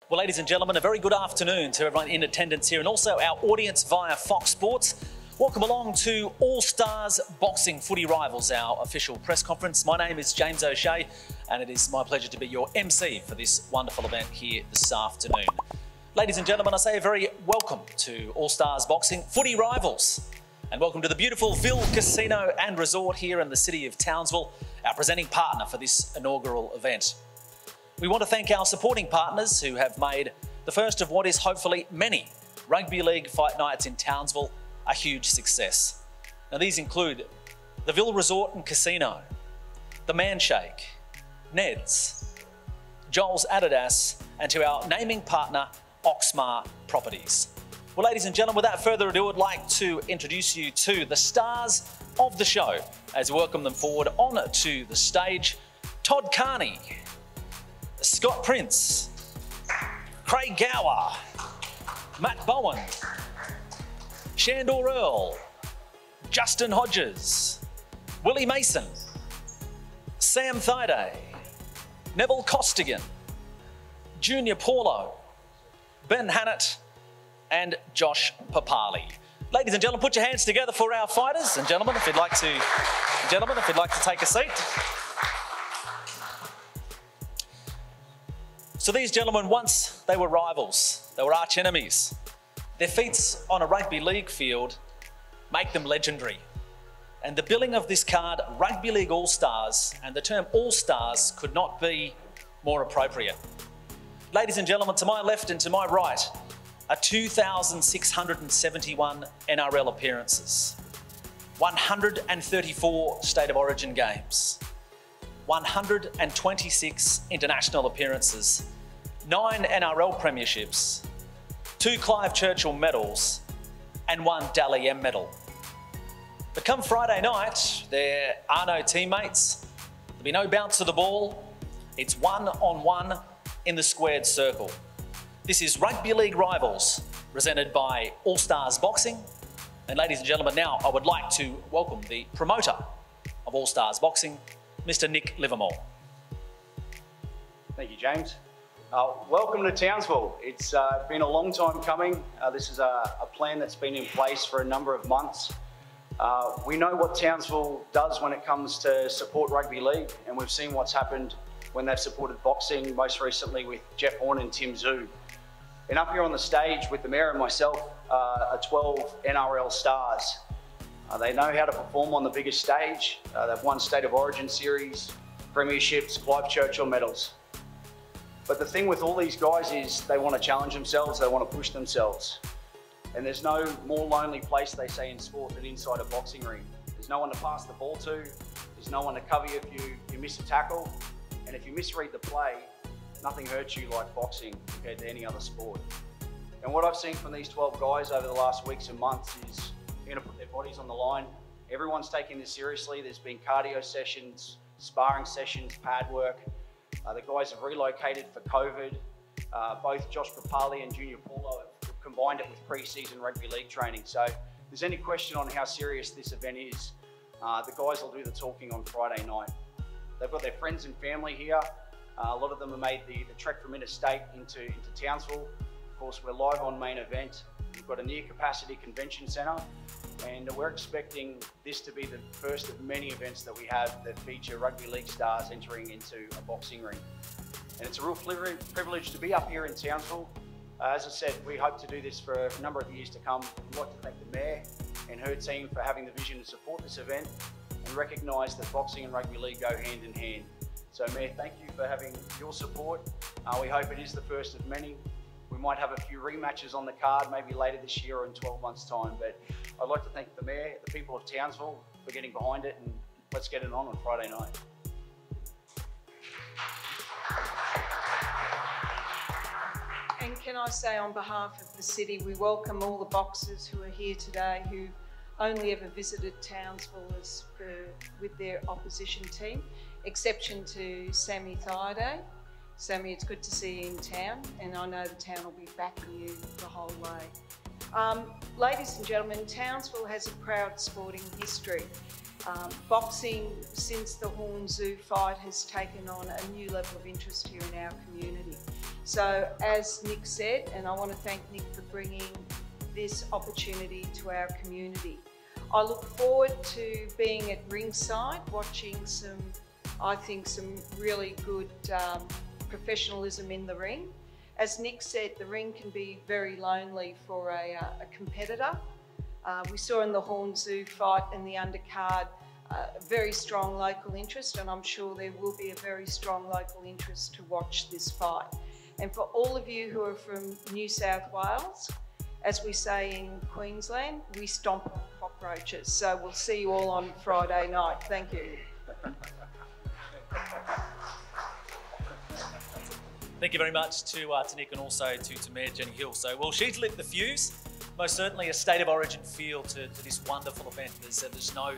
Well, ladies and gentlemen, a very good afternoon to everyone in attendance here and also our audience via Fox Sports. Welcome along to All Stars Boxing Footy Rivals, our official press conference. My name is James O'Shea and it is my pleasure to be your MC for this wonderful event here this afternoon. Ladies and gentlemen, I say a very welcome to All Stars Boxing Footy Rivals and welcome to the beautiful Ville Casino and Resort here in the city of Townsville, our presenting partner for this inaugural event. We want to thank our supporting partners who have made the first of what is hopefully many rugby league fight nights in Townsville a huge success. Now these include the Ville Resort and Casino, the Manshake, Ned's, Joel's Adidas, and to our naming partner, Oxmar Properties. Well, ladies and gentlemen, without further ado, I'd like to introduce you to the stars of the show as we welcome them forward onto the stage. Todd Kearney, Scott Prince, Craig Gower, Matt Bowen, Sandor Earl, Justin Hodges, Willie Mason, Sam Thaiday, Neville Costigan, Junior Paulo, Ben Hannant, and Josh Papalii. Ladies and gentlemen, put your hands together for our fighters. And gentlemen, if you'd like to take a seat. So these gentlemen, once they were rivals, they were arch enemies. Their feats on a rugby league field make them legendary. And the billing of this card, Rugby League All-Stars, and the term All-Stars could not be more appropriate. Ladies and gentlemen, to my left and to my right are 2,671 NRL appearances, 134 State of Origin games, 126 international appearances, 9 NRL premierships, 2 Clive Churchill medals, and 1 Dally M medal. But come Friday night, there are no teammates, there'll be no bounce of the ball, it's one-on-one in the squared circle. This is Rugby League Rivals, presented by All Stars Boxing. And ladies and gentlemen, now I would like to welcome the promoter of All Stars Boxing, Mr. Nick Livermore. Thank you, James. Welcome to Townsville. It's been a long time coming. This is a plan that's been in place for a number of months. We know what Townsville does when it comes to support rugby league, and we've seen what's happened when they've supported boxing, most recently with Jeff Horn and Tim Zhu. And up here on the stage with the Mayor and myself are 12 NRL stars. They know how to perform on the biggest stage. They've won State of Origin series, premierships, Clive Churchill medals. But the thing with all these guys is they want to challenge themselves, they want to push themselves. And there's no more lonely place, they say in sport, than inside a boxing ring. There's no one to pass the ball to, there's no one to cover you if you miss a tackle, and if you misread the play, nothing hurts you like boxing compared to any other sport. And what I've seen from these 12 guys over the last weeks and months is they're going to put their bodies on the line. Everyone's taking this seriously. There's been cardio sessions, sparring sessions, pad work. The guys have relocated for COVID. Both Josh Papalii and Junior Paulo have combined it with pre-season rugby league training. So if there's any question on how serious this event is, the guys will do the talking on Friday night. They've got their friends and family here. A lot of them have made the trek from interstate into Townsville. Of course, we're live on main event. We've got a near capacity convention centre, and we're expecting this to be the first of many events that we have that feature rugby league stars entering into a boxing ring. And it's a real privilege to be up here in Townsville. As I said, we hope to do this for a number of years to come. We'd like to thank the Mayor and her team for having the vision to support this event and recognise that boxing and rugby league go hand in hand. So Mayor, thank you for having your support. We hope it is the first of many. We might have a few rematches on the card, maybe later this year or in 12 months' time. But I'd like to thank the Mayor, the people of Townsville for getting behind it, and let's get it on Friday night. And can I say on behalf of the city, we welcome all the boxers who are here today who only ever visited Townsville with their opposition team, exception to Sammy Thaiday. Sammy, it's good to see you in town, and I know the town will be backing you the whole way. Ladies and gentlemen, Townsville has a proud sporting history, Boxing, since the Horn Zoo fight, has taken on a new level of interest here in our community. So as Nick said, and I want to thank Nick for bringing this opportunity to our community. I look forward to being at ringside, watching I think some really good professionalism in the ring. As Nick said, the ring can be very lonely for a competitor. We saw in the Horn Zoo fight and the undercard very strong local interest, and I'm sure there will be a very strong local interest to watch this fight. And for all of you who are from New South Wales, as we say in Queensland, we stomp on cockroaches. So we'll see you all on Friday night. Thank you. Thank you very much to Nick and also to Mayor Jenny Hill. So, well, she's lit the fuse. Most certainly a state of origin feel to this wonderful event. There's no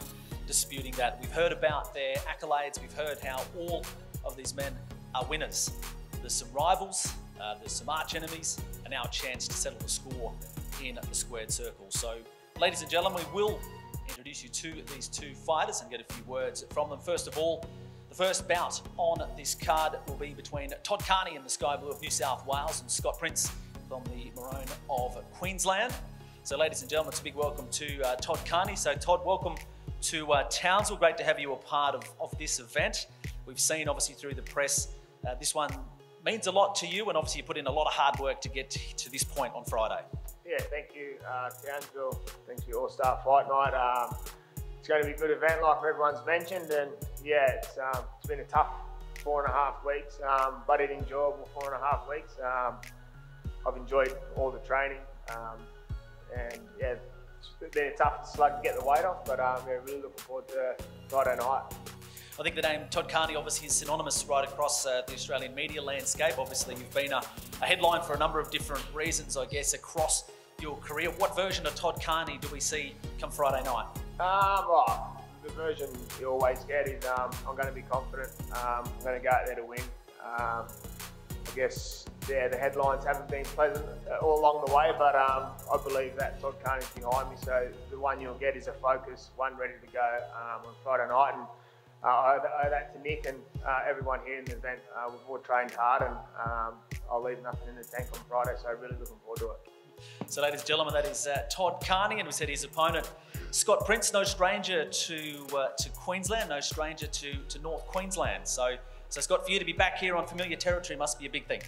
disputing that. We've heard about their accolades. We've heard how all of these men are winners. There's some rivals, there's some arch enemies, and now a chance to settle the score in the squared circle. So, ladies and gentlemen, we will introduce you to these two fighters and get a few words from them. First of all, the first bout on this card will be between Todd Kearney in the Sky Blue of New South Wales and Scott Prince from the Maroon of Queensland. So, ladies and gentlemen, it's a big welcome to Todd Kearney. So, Todd, welcome to Townsville. Great to have you a part of this event. We've seen, obviously, through the press, this one means a lot to you, and obviously you put in a lot of hard work to get to this point on Friday. Yeah, thank you, Townsville. Thank you, All-Star Fight Night. It's going to be a good event, like everyone's mentioned, and yeah, it's been a tough 4.5 weeks, but an enjoyable 4.5 weeks. I've enjoyed all the training, and yeah, it's been a tough slug to get the weight off, but yeah, really looking forward to Friday night. I think the name Todd Kearney obviously is synonymous right across the Australian media landscape. Obviously, you've been a headline for a number of different reasons, I guess, across your career. What version of Todd Kearney do we see come Friday night? Well, the version you always get is I'm going to be confident. I'm going to go out there to win. I guess, yeah, the headlines haven't been pleasant all along the way, but I believe that Todd Kearney's behind me, so the one you'll get is a focus, one ready to go on Friday night. And I owe that to Nick and everyone here in the event. We've all trained hard, and I'll leave nothing in the tank on Friday, so really looking forward to it. So, ladies and gentlemen, that is Todd Kearney, and we said his opponent, Scott Prince, no stranger to Queensland, no stranger to North Queensland. So Scott, for you to be back here on familiar territory must be a big thing.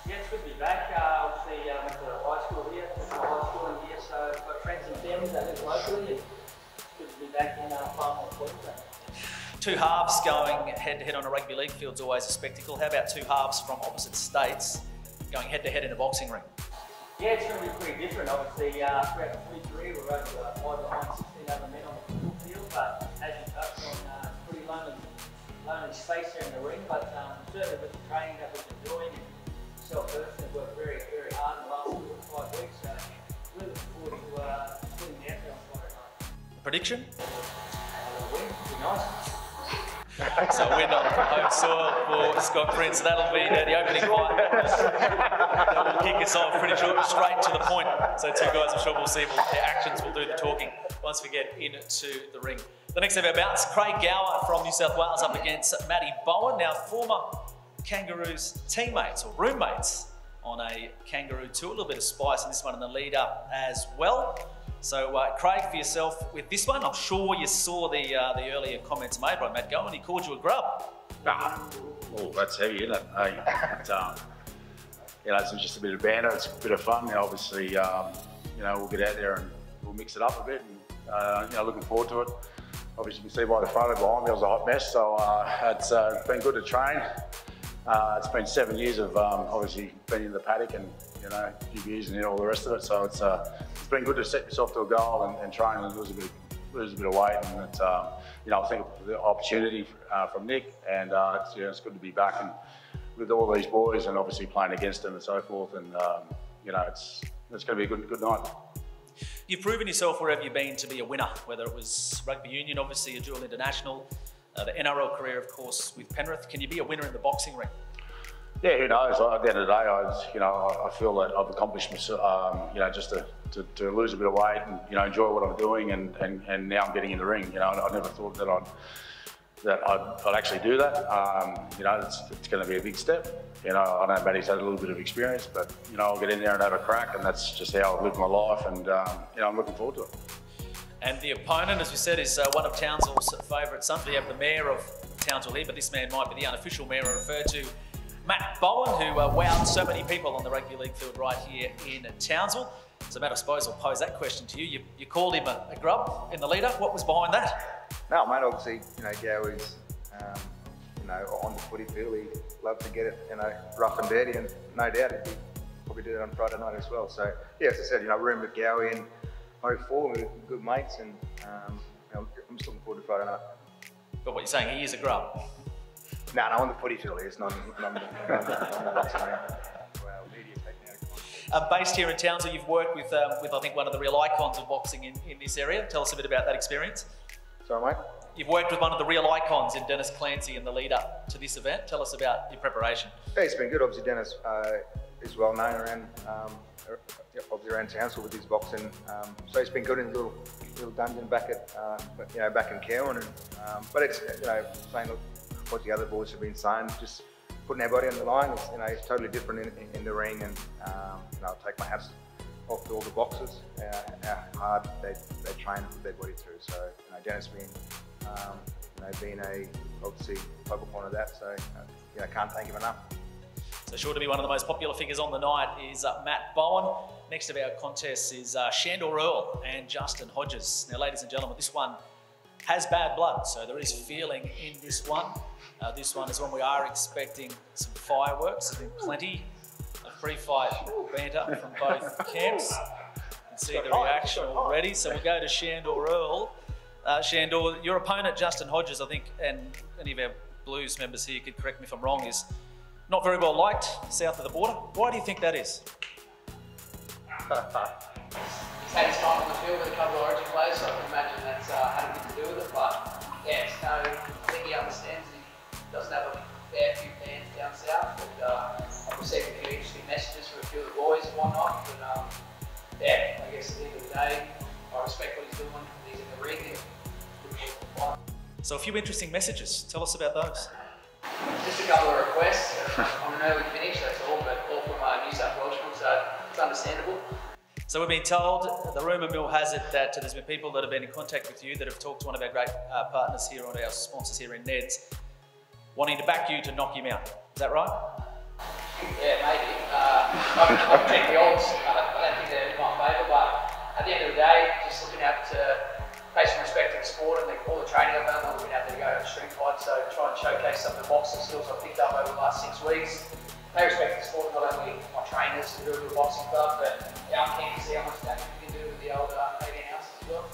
Yeah, it's good to be back. Obviously, went to high school here, went to high school in here, so I've got friends and family that live locally. It's good to be back in far more Queensland. Two halves going head-to-head on a rugby league field is always a spectacle. How about two halves from opposite states going head-to-head in a boxing ring? Yeah, it's going to be pretty different. Obviously, throughout the footy career, we're over 5 behind 16 other men on the football field, but as you touched on, it's pretty lonely space there in the ring, but certainly with the training that we've been doing, and myself personally have worked very, very hard in the last 5 weeks, so really looking forward to putting me out there on Friday night. Prediction? A win would be nice. So a win on home soil for Scott Prince. That'll be the opening fight. That will kick us off pretty straight to the point. So two guys I'm sure we'll see, their actions will do the talking once we get into the ring. The next of our bouts, Craig Gower from New South Wales up against Maddie Bowen. Now former Kangaroos teammates or roommates on a Kangaroo tour. A little bit of spice in this one in the lead up as well. So, Craig, for yourself with this one, I'm sure you saw the earlier comments made by Matt Gowan. He called you a grub. Oh, that's heavy, isn't it? Hey, it's just a bit of banter. It's a bit of fun. Obviously, we'll get out there and we'll mix it up a bit. And looking forward to it. Obviously, you can see by the photo behind me, it was a hot mess. So it's been good to train. It's been 7 years of obviously being in the paddock and GBs and all the rest of it. So it's been good to set yourself to a goal and train and lose a bit of weight. And it's, I think the opportunity from Nick, and it's good to be back and with all these boys and obviously playing against them and so forth. And it's going to be a good night. You've proven yourself wherever you've been to be a winner, whether it was rugby union, obviously a dual international, the NRL career, of course, with Penrith. Can you be a winner in the boxing ring? Yeah, who knows? At the end of the day, I feel that I've accomplished myself. Just to lose a bit of weight and enjoy what I'm doing, and now I'm getting in the ring. I never thought that I'd actually do that. It's going to be a big step. I know Maddie's had a little bit of experience, but I'll get in there and have a crack, and that's just how I've lived my life, and I'm looking forward to it. And the opponent, as we said, is one of Townsville's favourite sons. We have the mayor of Townsville here, but this man might be the unofficial mayor. I refer to Matt Bowen, who wowed so many people on the rugby league field right here in Townsville. So Matt, I suppose I'll pose that question to you. You called him a grub in the lead-up. What was behind that? No, mate, obviously, Gower's, on the footy field, he loved to get it, rough and dirty, and no doubt he probably did it on Friday night as well. So, yeah, as I said, room with Gower in 04, we were good mates, and I'm just looking forward to Friday night. But what you're saying, he is a grub? No, on the footy field he is, not on the boxing ring. Well, media taking out of context. Based here in Townsville, you've worked with I think, one of the real icons of boxing in this area. Tell us a bit about that experience. Sorry, mate? You've worked with one of the real icons in Dennis Clancy in the lead up to this event. Tell us about your preparation. Yeah, it's been good. Obviously, Dennis is well known around Townsville with his boxing. So it's been good in the little dungeon back at back in Cowan. But it's saying what the other boys have been saying, just putting our body on the line. It's totally different in the ring, and I'll take my hats off to all the boxers, how hard they train and put their body through. So Dennis being obviously focal point of that. So can't thank him enough. So sure to be one of the most popular figures on the night is Matt Bowen. Next of our contests is Sandor Earl and Justin Hodges. Now, ladies and gentlemen, this one has bad blood, so there is feeling in this one. This one is one we are expecting some fireworks. There's been plenty of pre-fight banter from both camps. You can see the reaction already. So we'll go to Sandor Earl. Sandor, your opponent, Justin Hodges, I think, and any of our Blues members here could correct me if I'm wrong, is not very well liked south of the border. Why do you think that is? He's had his time on the field with a couple of Origin players, so I can imagine that's had a bit to do with it. But yeah, I think he understands he doesn't have a fair few fans down south. But I've received a few interesting messages from a few of the boys and whatnot. But yeah, I guess at the end of the day, I respect what he's doing. He's in the ring. So a few interesting messages. Tell us about those. Just a couple of requests on an early finish, that's all, but all from New South Welshman, so it's understandable. So we've been told, the rumour mill has it, that there's been people that have been in contact with you that have talked to one of our great partners here, one of our sponsors here in Ned's, wanting to back you to knock him out. Is that right? Yeah, maybe. I've checked the odds. I don't think they're in my favour, but at the end of the day, just looking out to pay some respect to the sport and all the training I've done. I've been out there to go to street fight, so try and showcase some of the boxing skills I've picked up over the last 6 weeks. Pay respect to the sport, not only my trainers who do it with the boxing club, but I'm keen to see how much damage we can do with the old 18 ounces as well.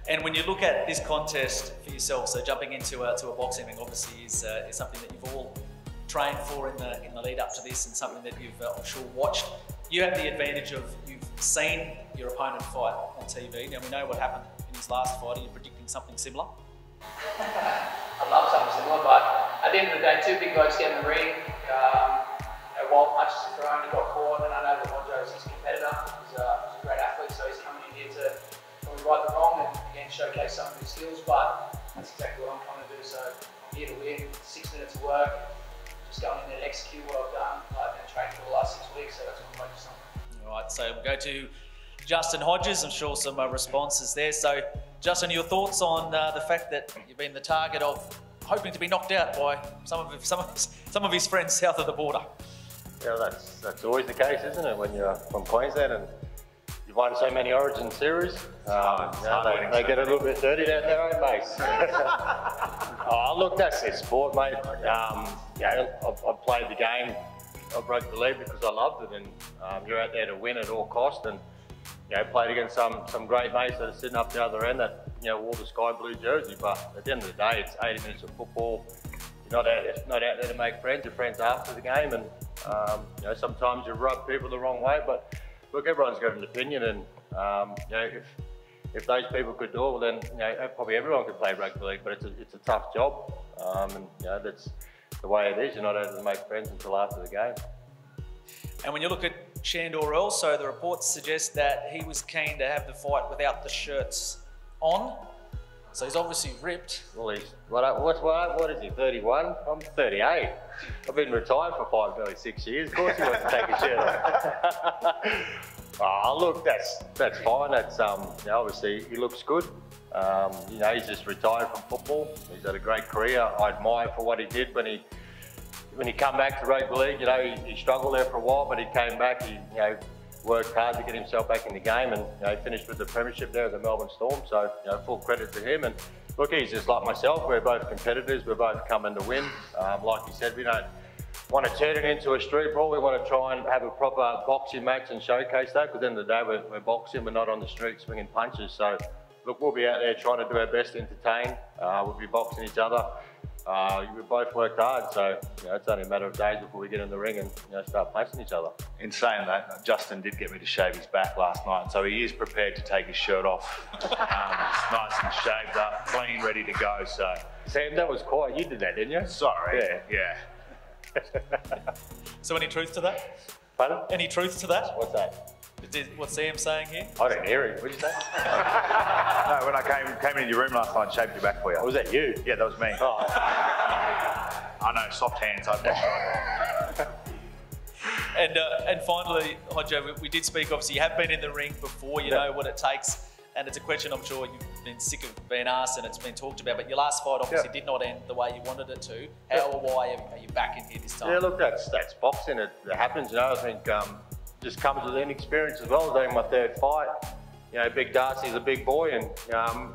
And when you look at this contest for yourself, so jumping into a boxing ring obviously is something that you've all trained for in the lead up to this, and something that you've I'm sure watched. You have the advantage of you've seen your opponent fight on TV. Now we know what happened in his last fight. Are you predicting something similar? I'd love something similar, but at the end of the day, two big blokes get in the ring. While punches are thrown, he got caught, and I know that Hodges is his competitor. He's a great athlete, so he's coming in here to probably right the wrong and again showcase some of his skills. But that's exactly what I'm trying to do. So I'm here to win. 6 minutes of work. Just going in there to execute what I've done. I've been training for the last 6 weeks, so that's what I'm focused on. All right, so we'll go to Justin Hodges. I'm sure some responses there. So, Justin, your thoughts on the fact that you've been the target of hoping to be knocked out by some of his friends south of the border? Yeah, that's always the case, isn't it? When you're from Queensland and you've won so many Origin series, they get a little bit dirty down there, eh, mate? Oh, look, that's their sport, mate. I've played the game of rugby league because I loved it, and you're out there to win at all cost. And played against some great mates that are sitting up the other end that wore the sky blue jersey. But at the end of the day, it's 80 minutes of football. You're not out there to make friends. You're friends after the game, and sometimes you rub people the wrong way. But look, everyone's got an opinion, and if those people could do it, well then probably everyone could play rugby league. But it's a tough job, and that's the way it is. You're not able to make friends until after the game. And when you look at Sandor Earl, so the reports suggest that he was keen to have the fight without the shirts on. So he's obviously ripped. Well, he's, what is he, 31? I'm 38. I've been retired for nearly 6 years. Of course he wants to take his shirt off. Oh, look, that's fine. That's you know, obviously he looks good. You know, he's just retired from football. He's had a great career. I admire for what he did when he come back to rugby league. You know, he struggled there for a while, but he came back. He, you know, worked hard to get himself back in the game, and you know, finished with the premiership there at the Melbourne Storm. So, you know, full credit to him. And look, he's just like myself. We're both competitors. We're both coming to win. Like you said, we don't want to turn it into a street brawl. We want to try and have a proper boxing match and showcase that, because at the end of the day, we're boxing. We're not on the street swinging punches. So, look, we'll be out there trying to do our best to entertain. We'll be boxing each other. We both worked hard, so you know, it's only a matter of days before we get in the ring and, you know, start punching each other. In saying that, Justin did get me to shave his back last night, so he is prepared to take his shirt off. Nice and shaved up, clean, ready to go. So, Sam, that was quiet. You did that, didn't you? Sorry. Yeah. So any truth to that? Pardon? Any truth to that? What's that? What's Sam saying here? I didn't hear him. What did you say? No, when I came into your room last night and shaved your back for you. Oh, was that you? Yeah, that was me. Oh. I know, soft hands. And finally, Hodges, we did speak, obviously you have been in the ring before, you know what it takes, and it's a question I'm sure you've been sick of being asked and it's been talked about, but your last fight obviously did not end the way you wanted it to. How or why are you back in here this time? Yeah, look, that's boxing. It happens, you know. I think just comes with inexperience as well. Doing my third fight, you know, Big Darcy's a big boy, and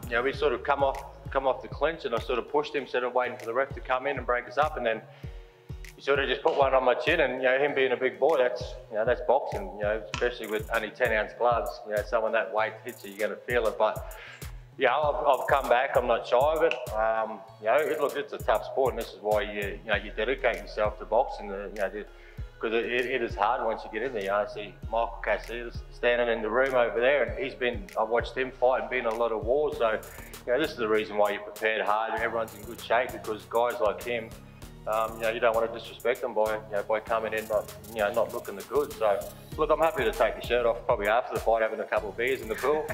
you know, we sort of come off the clinch, and I sort of pushed him instead of waiting for the ref to come in and break us up, and then he sort of just put one on my chin, and you know, him being a big boy, that's boxing, you know, especially with only 10-ounce gloves. You know, someone that weight hits you, you're going to feel it. But yeah, I've come back. I'm not shy of it. You know, look, it's a tough sport, and this is why you dedicate yourself to boxing. You know, because it is hard once you get in there. You know, I see Michael Cassidy standing in the room over there, and I've watched him fight and been in a lot of wars. So, you know, this is the reason why you're prepared hard and everyone's in good shape, because guys like him, you know, you don't want to disrespect them by coming in not looking the good. So, look, I'm happy to take the shirt off probably after the fight, having a couple of beers in the pool.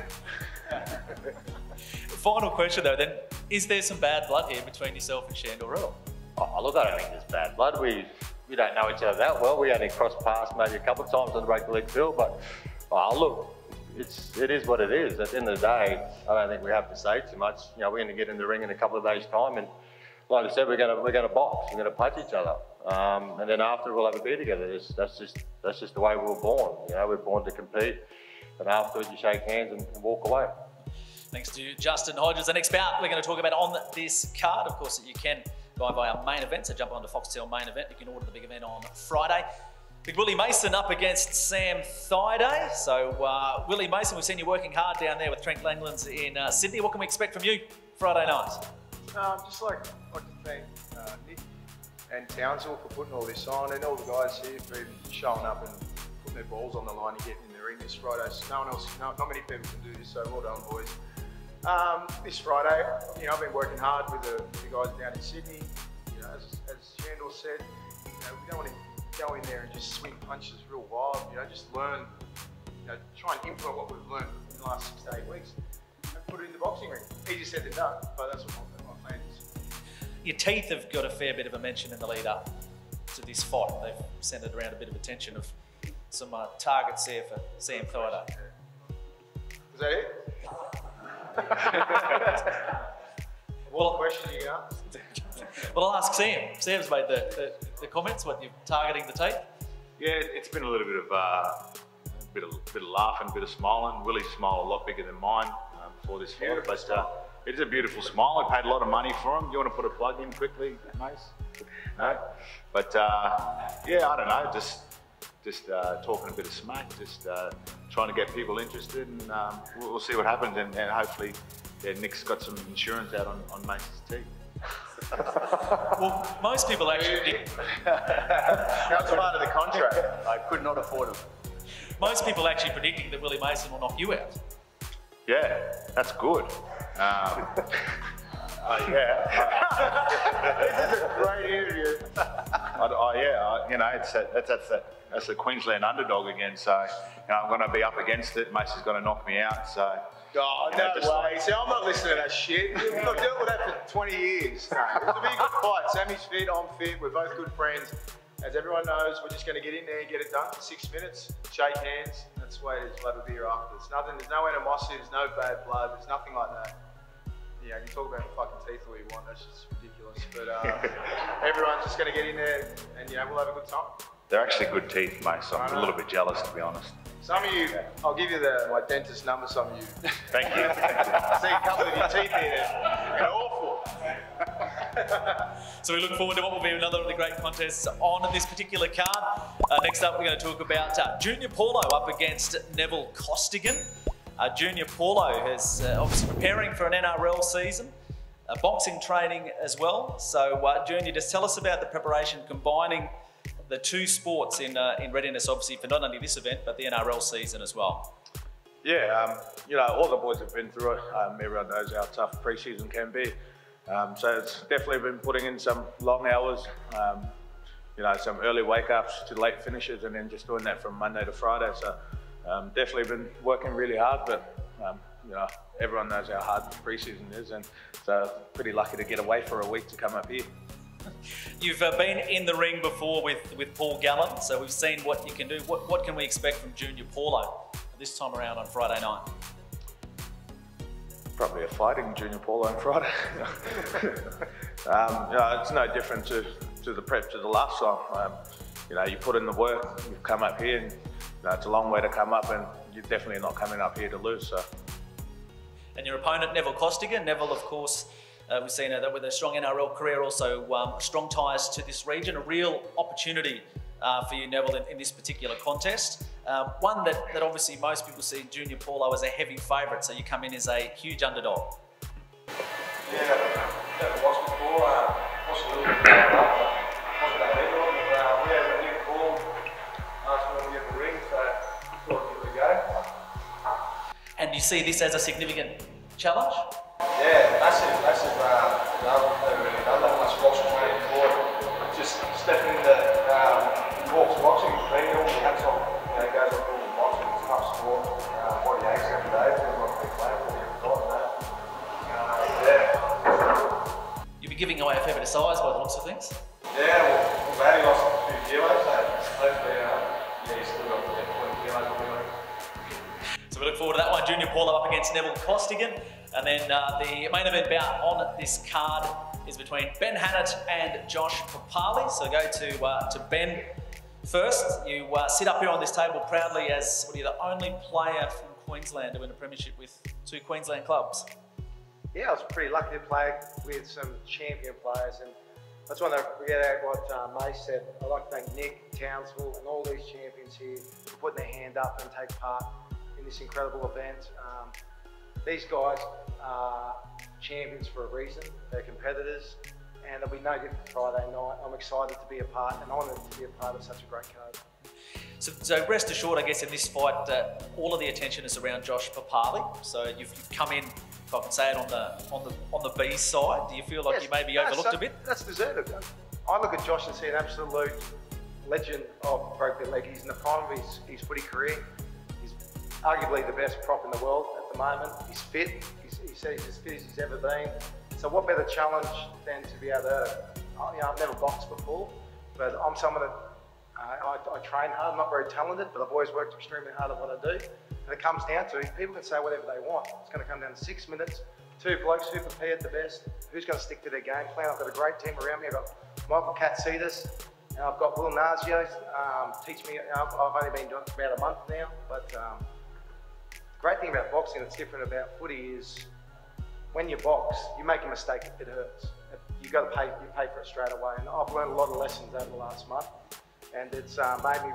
Final question though, then, is there some bad blood here between yourself and Sandor Earl? Oh, look, I don't think there's bad blood. We don't know each other that well. We only crossed paths maybe a couple of times on the rugby league field, but look, it is what it is. At the end of the day, I don't think we have to say too much. You know, we're going to get in the ring in a couple of days' time, and like I said, we're going to box. We're going to punch each other, and then after we'll have a beer together. That's just the way we were born. You know, we're born to compete, and afterwards you shake hands and walk away. Thanks to Justin Hodges. The next bout we're going to talk about on this card, of course, that you can buy via our main event. So jump onto Foxtel main event. You can order the big event on Friday. Big Willie Mason up against Sam Thaiday. So Willie Mason, we've seen you working hard down there with Trent Langlands in Sydney. What can we expect from you Friday night? Just like to thank Nick and Townsville for putting all this on, and all the guys here for even showing up and putting their balls on the line and getting in the ring this Friday. So not many people can do this, so well done, boys. This Friday, you know, I've been working hard with the guys down in Sydney. You know, as Sandor said, you know, we don't want to go in there and just swing punches real wild. You know, just learn, you know, try and implement what we've learned in the last 6 to 8 weeks and put it in the boxing ring. Easier said than done, but that's what my plan is. Your teeth have got a fair bit of a mention in the lead up to this fight. They've centred around a bit of attention of some targets there for Sam Thaiday. Is that it? What question you got? Well, I'll ask Sam. Sam's made the comments. What, you're targeting the teeth? Yeah, it's been a little bit of bit of laughing, a bit of smiling. Willie's smile a lot bigger than mine before this fight, but it is a beautiful smile. I paid a lot of money for him. You want to put a plug in quickly, Mace? No, but yeah, I don't know. Just talking a bit of smack, just trying to get people interested, and we'll see what happens, and hopefully Nick's got some insurance out on Mace's teeth. Well, most people actually... That's part of the contract. I could not afford them. Most people actually predicting that Willie Mason will knock you out. Yeah, that's good. This is a great interview. That's the Queensland underdog again. So I'm going to be up against it. Mace is going to knock me out. So. Oh, no way. See, I'm not listening to that shit. I've dealt with that for 20 years. It'll be a good fight. Sammy's fit, I'm fit. We're both good friends. As everyone knows, we're just going to get in there and get it done for 6 minutes, shake hands. That's the way it is. We'll have a beer after. There's no animosity, there's no bad blood, there's nothing like that. Yeah, you talk about fucking teeth all you want, that's just ridiculous. But everyone's just going to get in there and we'll have a good time. They're actually good teeth, mate, so I'm a little bit jealous, to be honest. Some of you, I'll give you my dentist number, some of you. Thank you. I see a couple of your teeth here, they're awful. So we look forward to what will be another of the great contests on this particular card. Next up, we're going to talk about Junior Paulo up against Neville Costigan. Junior Paulo is obviously preparing for an NRL season, boxing training as well. So Junior, just tell us about the preparation combining the two sports in readiness, obviously, for not only this event, but the NRL season as well. Yeah, all the boys have been through it. Everyone knows how tough pre-season can be. So it's definitely been putting in some long hours, some early wake-ups to late finishes, and then just doing that from Monday to Friday. So definitely been working really hard, but everyone knows how hard pre-season is, and so pretty lucky to get away for a week to come up here. You've been in the ring before with Paul Gallen, so we've seen what you can do. What can we expect from Junior Paulo this time around on Friday night? Probably a fighting Junior Paulo on Friday. It's no different to the prep to the last time. You put in the work, you've come up here, and it's a long way to come up, and you're definitely not coming up here to lose. So. And your opponent, Neville Costigan. Neville, of course, we've seen that with a strong NRL career, also strong ties to this region, a real opportunity for you, Neville, in this particular contest. One that obviously most people see Junior Paulo as a heavy favourite, so you come in as a huge underdog. Yeah, never watched before. Watched a little bit wasn't that big one, but we had a new call last time we get the ring, so thought I'd give it a go. And you see this as a significant challenge? Yeah, massive. I've never really done that much boxing training before. Just stepping into walks boxing, training all the hats on, goes up all the boxing, it's tough sport, body aches every day, feels like a big play, but you've forgotten that. You'll be giving away a fair bit of size by the looks of things. Yeah, well, Maddie lost a few kilos, so hopefully, he's still got 20 kilos on him. So we look forward to that one, Junior Paulo up against Neville Costigan. And then the main event bout on this card is between Ben Hannant and Josh Papalii. So go to Ben first. You sit up here on this table proudly as you're the only player from Queensland to win a premiership with two Queensland clubs. Yeah, I was pretty lucky to play with some champion players, and I just want to reiterate what Mace said. I'd like to thank Nick, Townsville, and all these champions here for putting their hand up and take part in this incredible event. These guys are champions for a reason. They're competitors, and it'll be no different Friday night. I'm excited to be a part and honoured to be a part of such a great card. So rest assured, I guess, in this fight, all of the attention is around Josh Papalii. So you've come in, if I can say it, on the B side. Do you feel like you may be overlooked a bit? That's deserved. I look at Josh and see an absolute legend of rugby league. He's in the prime of his footy career. He's arguably the best prop in the world at the moment. He's fit. He said he's as fit as he's ever been. So what better challenge than to be able to, I've never boxed before, but I'm someone that I train hard. I'm not very talented, but I've always worked extremely hard at what I do. And it comes down to, people can say whatever they want. It's going to come down to 6 minutes, two blokes who prepared the best, who's going to stick to their game plan. I've got a great team around me. I've got Michael Katsidas, and I've got Will Nazio, teach me. I've only been doing it for about a month now, but the great thing about boxing that's different about footy is when you box, you make a mistake, it hurts. You pay for it straight away. And I've learned a lot of lessons over the last month, and it's made me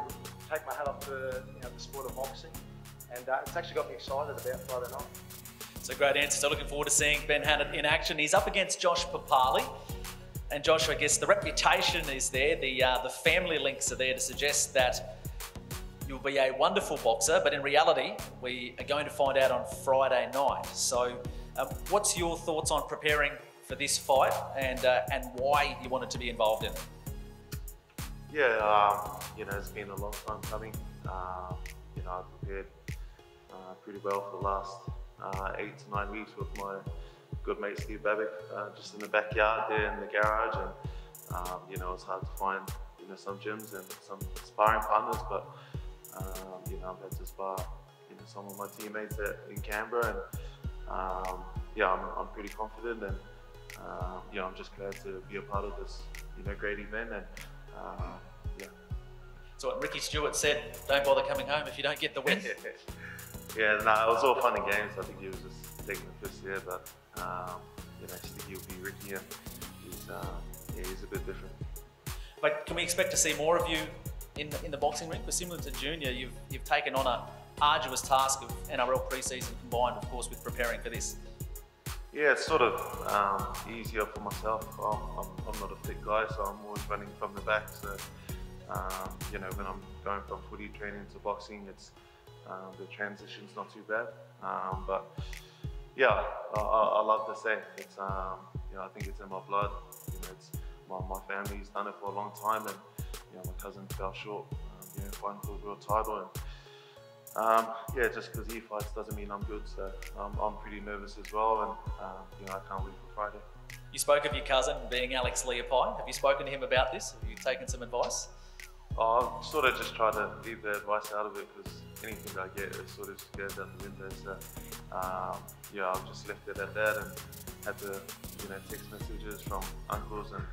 take my hat off to the sport of boxing, and it's actually got me excited about Friday night. So great answer. So looking forward to seeing Ben Hannant in action. He's up against Josh Papalii, and Josh, I guess the reputation is there. The family links are there to suggest that you'll be a wonderful boxer, but in reality, we are going to find out on Friday night. So what's your thoughts on preparing for this fight and why you wanted to be involved in it? Yeah, you know, it's been a long time coming. You know, I've prepared pretty well for the last 8 to 9 weeks with my good mate Steve Babick, just in the backyard there in the garage, and you know, it's hard to find, you know, some gyms and some sparring partners, but you know, I've had to spar, you know, some of my teammates in Canberra, and yeah, I'm pretty confident, and you know, I'm just glad to be a part of this, you know, great event, and yeah. So what Ricky Stewart said, don't bother coming home if you don't get the win. Yeah, no, it was all fun and games. I think he was just taking the piss there, but you know, I think he'll be Ricky, and he's a bit different. But can we expect to see more of you in the boxing ring? Because similar to Junior, you've taken on a arduous task of NRL pre-season combined, of course, with preparing for this. Yeah, it's sort of easier for myself. I'm not a fit guy, so I'm always running from the back. So you know, when I'm going from footy training to boxing, it's the transition's not too bad. But yeah, I love to say it's you know, I think it's in my blood. You know, it's my family's done it for a long time, and you know, my cousin fell short, you know, fighting for the world title, and yeah, just because he fights doesn't mean I'm good. So I'm pretty nervous as well, and you know, I can't wait for Friday. You spoke of your cousin being Alex Leopai. Have you spoken to him about this? Have you taken some advice? I've sort of just tried to leave the advice out of it, because anything I get, it sort of goes out the window. So yeah, I've just left it at that, and had the, you know, text messages from uncles and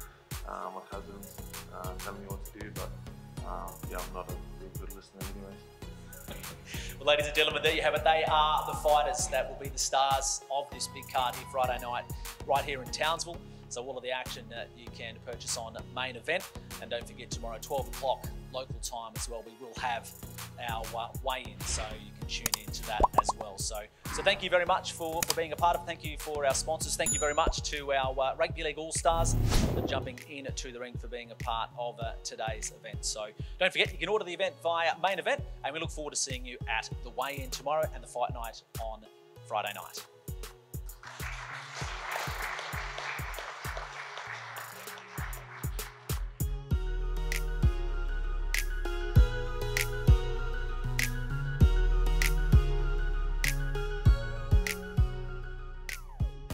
my cousins telling me what to do. But yeah, I'm not a real good listener anyways. Well, ladies and gentlemen, there you have it. They are the fighters that will be the stars of this big card here Friday night, right here in Townsville. So all of the action you can purchase on Main Event. And don't forget, tomorrow, 12 o'clock local time as well, we will have our weigh-in, so you can tune into that as well. So thank you very much for being a part of it. Thank you for our sponsors. Thank you very much to our Rugby League All-Stars for jumping into the ring, for being a part of today's event. So don't forget, you can order the event via Main Event, and we look forward to seeing you at the weigh-in tomorrow and the fight night on Friday night.